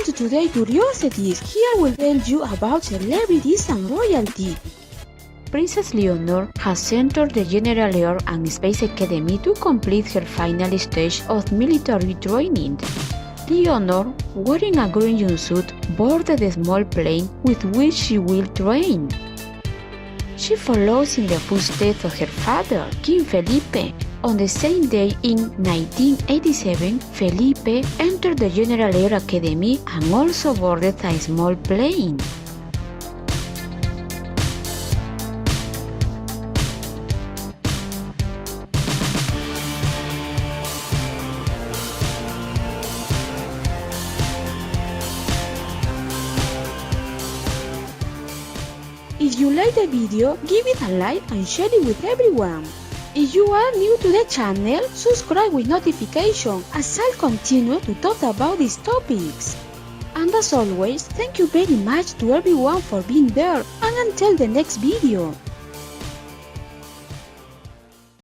welcome to today's Curiosities. Here we'll tell you about celebrities and royalty. Princess Leonor has entered the General Air and Space Academy to complete her final stage of military training. Leonor, wearing a green jumpsuit, boarded the small plane with which she will train. She follows in the footsteps of her father, King Felipe. On the same day in 1987, Felipe entered the General Air Academy and also boarded a small plane. If you like the video, give it a like and share it with everyone. If you are new to the channel, subscribe with notification as I'll continue to talk about these topics. And as always, thank you very much to everyone for being there, and until the next video.